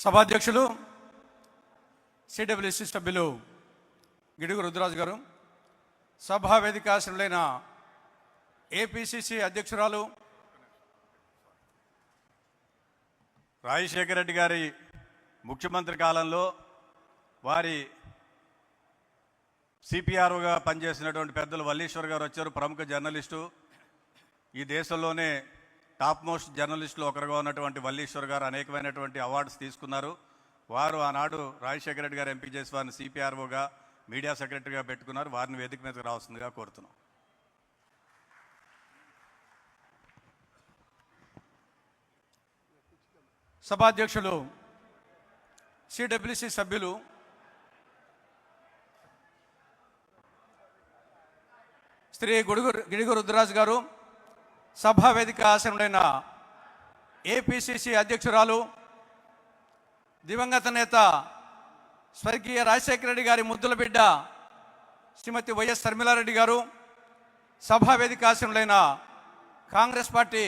సభాధ్యక్షులు సిడబ్ల్యూసి సభ్యులు గిడుగు రుద్రరాజు గారు, సభా వేదికాశ్రులైన ఏపీసీసీ అధ్యక్షురాలు రాజశేఖర రెడ్డి గారి ముఖ్యమంత్రి కాలంలో వారి సిపిఆర్ఓగా పనిచేసినటువంటి పెద్దలు వల్లీశ్వర్ గారు వచ్చారు. ప్రముఖ జర్నలిస్టు, ఈ దేశంలోనే టాప్ మోస్ట్ జర్నలిస్టులు ఒకరుగా ఉన్నటువంటి వల్లీశ్వర్ గారు అనేకమైనటువంటి అవార్డ్స్ తీసుకున్నారు. వారు ఆనాడు రాజశేఖర రెడ్డి గారు ఎంపిక చేసి వారిని సిపిఆర్ఓగా, మీడియా సెక్రటరీగా పెట్టుకున్నారు. వారిని వేదిక మీదకి రావాల్సిందిగా కోరుతున్నాం. సభాధ్యక్షులు సిడబ్ల్యూసి సభ్యులు శ్రీ గిడుగు రుద్రరాజు గారు, సభా వేదిక ఆసనుడైన ఏపీసీసీ అధ్యక్షురాలు దివంగత నేత స్వర్గీయ రాజశేఖర రెడ్డి గారి ముద్దుల బిడ్డ శ్రీమతి వైఎస్ శర్మిలారెడ్డి గారు, సభా వేదిక ఆసనుడైన కాంగ్రెస్ పార్టీ,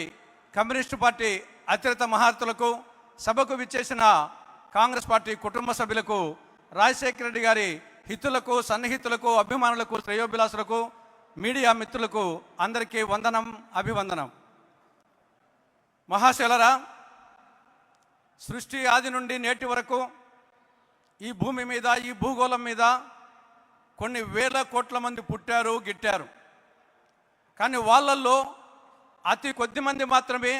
కమ్యూనిస్టు పార్టీ అత్యధిక మహారథులకు, సభకు విచ్చేసిన కాంగ్రెస్ పార్టీ కుటుంబ సభ్యులకు, రాజశేఖర రెడ్డి గారి హితులకు, సన్నిహితులకు, అభిమానులకు, శ్రేయోభిలాసులకు, మీడియా మిత్రులకు అందరికీ వందనం, అభివందనం. మహాశైలరా, సృష్టి ఆది నుండి నేటి వరకు ఈ భూమి మీద, ఈ భూగోళం మీద కొన్ని వేల కోట్ల మంది పుట్టారు, గిట్టారు. కానీ వాళ్ళల్లో అతి కొద్ది మంది మాత్రమే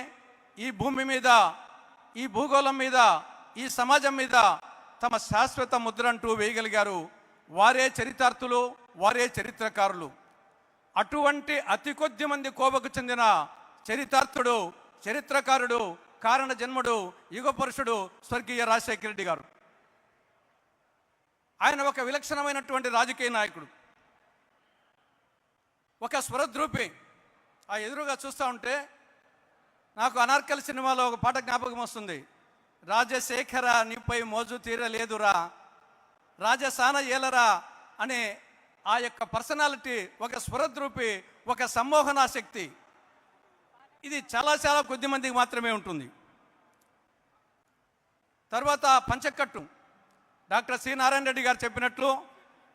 ఈ భూమి మీద, ఈ భూగోళం మీద, ఈ సమాజం మీద తమ శాశ్వత ముద్ర అంటూ వేయగలిగారు. వారే చరితార్థులు, వారే చరిత్రకారులు. అటువంటి అతి కొద్ది మంది కోవకు చెందిన చరితార్థుడు, చరిత్రకారుడు, కారణ జన్ముడు, యుగ పురుషుడు స్వర్గీయ రాజశేఖర రెడ్డి గారు. ఆయన ఒక విలక్షణమైనటువంటి రాజకీయ నాయకుడు, ఒక స్వరద్రూపి. ఆ ఎదురుగా చూస్తూ ఉంటే నాకు అనార్కలి సినిమాలో ఒక పాట జ్ఞాపకం వస్తుంది. రాజశేఖర నీపై మోజు తీరలేదురా, రాజసాన ఏలరా అనే ఆ యొక్క పర్సనాలిటీ, ఒక స్వరద్రూపి, ఒక సమ్మోహనా శక్తి. ఇది చాలా చాలా కొద్ది మందికి మాత్రమే ఉంటుంది. తర్వాత పంచకట్టు, డాక్టర్ సి నారాయణ రెడ్డి గారు చెప్పినట్లు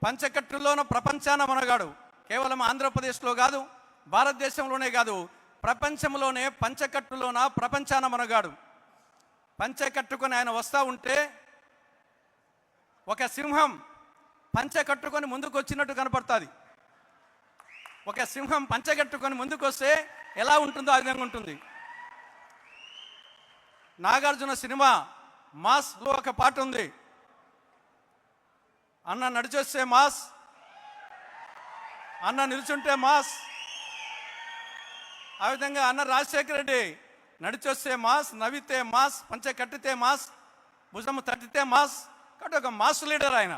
పంచకట్టులోన ప్రపంచాన మనగాడు. కేవలం ఆంధ్రప్రదేశ్లో కాదు, భారతదేశంలోనే కాదు, ప్రపంచంలోనే పంచకట్టులోన ప్రపంచాన మనగాడు. పంచకట్టుకొని ఆయన వస్తూ ఉంటే ఒక సింహం పంచకట్టుకొని ముందుకు వచ్చినట్టు కనపడుతుంది. ఒక సింహం పంచకట్టుకొని ముందుకు వస్తే ఎలా ఉంటుందో ఆ విధంగా ఉంటుంది. నాగార్జున సినిమా మాస్లో ఒక పాట ఉంది, అన్న నడిచొస్తే మాస్, అన్న నిల్చుంటే మాస్. ఆ విధంగా అన్న రాజశేఖర రెడ్డి నడిచొస్తే మాస్, నవ్వితే మాస్, పంచ కట్టితే మాస్, భుజము తట్టితే మాస్. కాబట్టి ఒక మాస్ లీడర్ ఆయన.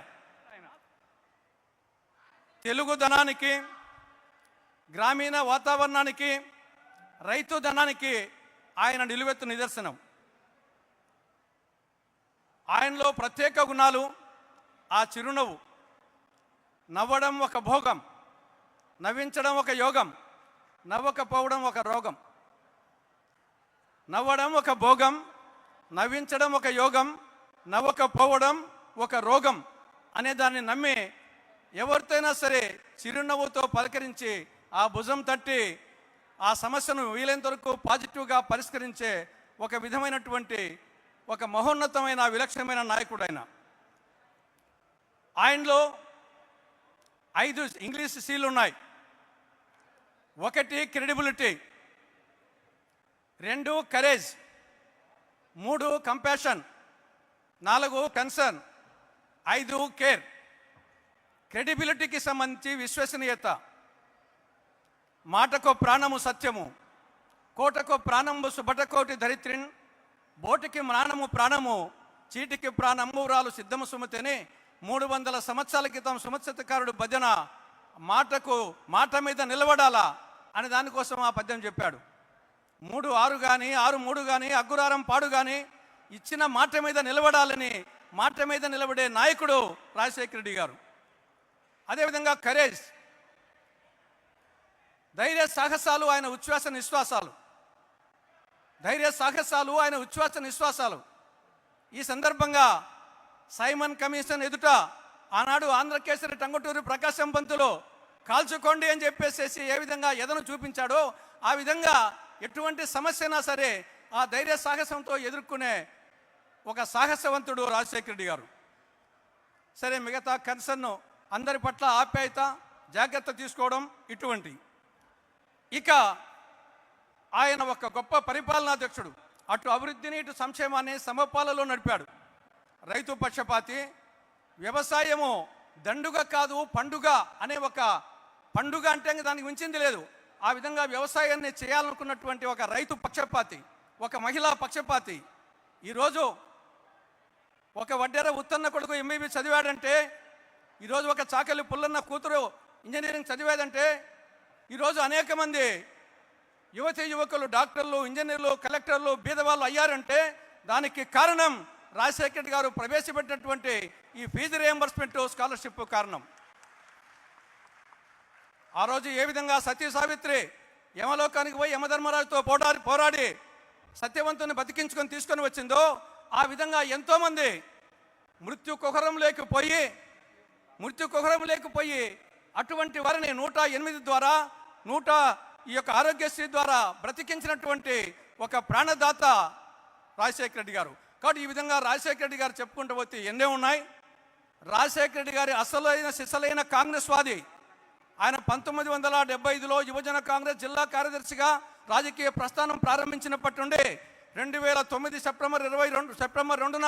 తెలుగు ధనానికి, గ్రామీణ వాతావరణానికి, రైతు ధనానికి ఆయన నిలువెత్తు నిదర్శనం. ఆయనలో ప్రత్యేక గుణాలు, ఆ చిరునవ్వు. నవ్వడం ఒక భోగం, నవ్వించడం ఒక యోగం, నవ్వకపోవడం ఒక రోగం. నవ్వడం ఒక భోగం, నవ్వించడం ఒక యోగం, నవ్వకపోవడం ఒక రోగం అనే దాన్ని నమ్మి ఎవరితోనైనా సరే చిరునవ్వుతో పలకరించి, ఆ భుజం తట్టి ఆ సమస్యను వీలైనంత వరకు పాజిటివ్గా పరిష్కరించే ఒక విధమైనటువంటి ఒక మహోన్నతమైన, విలక్షణమైన నాయకుడు ఆయన. ఆయనలో 5 ఇంగ్లీష్ సీలు ఉన్నాయి. 1 credibility, 2 courage, 3 compassion, 4 concern, 5 care. క్రెడిబిలిటీకి సంబంధించి విశ్వసనీయత, మాటకు ప్రాణము సత్యము, కోటకు ప్రాణము సుబటకోటి ధరిత్రిన్, బోటికి ప్రాణము ప్రాణము, చీటికి ప్రాణంబురాలు సిద్ధము సుమతిని 300 సంవత్సరాల క్రితం సుమత్సతకారుడు భజన. మాట మీద నిలబడాలా అనే దానికోసం ఆ పద్యం చెప్పాడు. 3-6 కానీ, 6-3 కానీ, అగ్గురారం పాడు కానీ ఇచ్చిన మాట మీద నిలబడాలని, మాట మీద నిలబడే నాయకుడు రాజశేఖర రెడ్డి గారు. అదేవిధంగా కరేజ్, ధైర్య సాహసాలు ఆయన ఉచ్ఛ్వాస నిశ్వాసాలు. ధైర్య సాహసాలు ఆయన ఉచ్ఛ్వాస నిశ్వాసాలు. ఈ సందర్భంగా సైమన్ కమిషన్ ఎదుట ఆనాడు ఆంధ్రకేసరి టంగుటూరి ప్రకాశం పంతులు కాల్చుకోండి అని చెప్పేసి ఏ విధంగా ఎదను చూపించాడో ఆ విధంగా ఎటువంటి సమస్యనా సరే ఆ ధైర్య సాహసంతో ఎదుర్కొనే ఒక సాహసవంతుడు రాజశేఖర రెడ్డి గారు. సరే, మిగతా కన్సర్న్ అందరి పట్ల ఆప్యాయత, జాగ్రత్త తీసుకోవడం ఇటువంటి. ఇక ఆయన ఒక గొప్ప పరిపాలనాధ్యక్షుడు. అటు అభివృద్ధిని ఇటు సంక్షేమాన్ని సమపాలలో నడిపాడు. రైతు పక్షపాతి, వ్యవసాయము దండుగ కాదు పండుగ అనే ఒక పండుగ అంటే దానికి మించింది లేదు. ఆ విధంగా వ్యవసాయాన్ని చేయాలనుకున్నటువంటి ఒక రైతు పక్షపాతి, ఒక మహిళా పక్షపాతి. ఈరోజు ఒక వడ్డెర ఉత్తన్న కొడుకు ఎంబీబీ చదివాడంటే, ఈరోజు ఒక చాకలి పుల్లన్న కూతురు ఇంజనీరింగ్ చదివాడంటే, ఈరోజు అనేక మంది యువతీ యువకులు డాక్టర్లు, ఇంజనీర్లు, కలెక్టర్లు, బీదవాళ్ళు అయ్యారంటే దానికి కారణం రాజశేఖర రెడ్డి గారు ప్రవేశపెట్టినటువంటి ఈ ఫీజు రియంబర్స్మెంట్ స్కాలర్షిప్ కారణం. ఆ రోజు ఏ విధంగా సతీ సావిత్రి యమలోకానికి పోయి యమధర్మరాజుతో పోరాడి సత్యవంతుని బతికించుకొని తీసుకొని వచ్చిందో, ఆ విధంగా ఎంతోమంది మృత్యు కుహరం లేకపోయి అటువంటి వారిని 108 ద్వారా ఈ యొక్క ఆరోగ్యశ్రీ ద్వారా బ్రతికించినటువంటి ఒక ప్రాణదాత రాజశేఖర రెడ్డి గారు. కాబట్టి ఈ విధంగా రాజశేఖర రెడ్డి గారు చెప్పుకుంటూ పోతే ఎన్నే ఉన్నాయి. రాజశేఖర రెడ్డి గారి సిసలైన కాంగ్రెస్ వాది. ఆయన 1975లో యువజన కాంగ్రెస్ జిల్లా కార్యదర్శిగా రాజకీయ ప్రస్థానం ప్రారంభించినప్పటి నుండి 2009 సెప్టెంబర్ 2న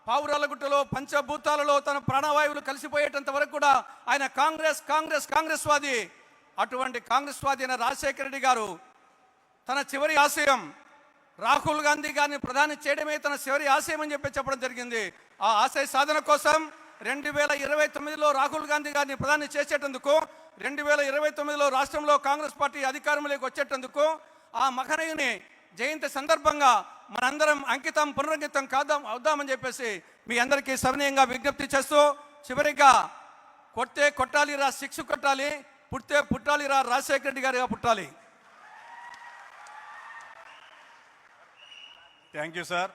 పావురాలగుట్టలో పంచభూతాలలో తన ప్రాణవాయువులు కలిసిపోయేటంత వరకు కూడా ఆయన కాంగ్రెస్ వాది. అటువంటి కాంగ్రెస్ వాది అయిన రాజశేఖర రెడ్డి గారు తన చివరి ఆశయం రాహుల్ గాంధీ గారిని ప్రధాని చేయడమే తన చివరి ఆశయం అని చెప్పడం జరిగింది. ఆ ఆశయ సాధన కోసం 2029లో రాహుల్ గాంధీ గారిని ప్రధాని చేసేటందుకు, 2029లో రాష్ట్రంలో కాంగ్రెస్ పార్టీ అధికారంలోకి వచ్చేటందుకు ఆ మహనీయుని జయంతి సందర్భంగా మనందరం పునరంకితం అవుదామని చెప్పేసి మీ అందరికీ సవినయంగా విజ్ఞప్తి చేస్తూ, చివరిగా కొట్టాలిరా 6 కొట్టాలి, పుట్టాలిరా రాజశేఖర రెడ్డి గారిగా పుట్టాలి. Thank you sir.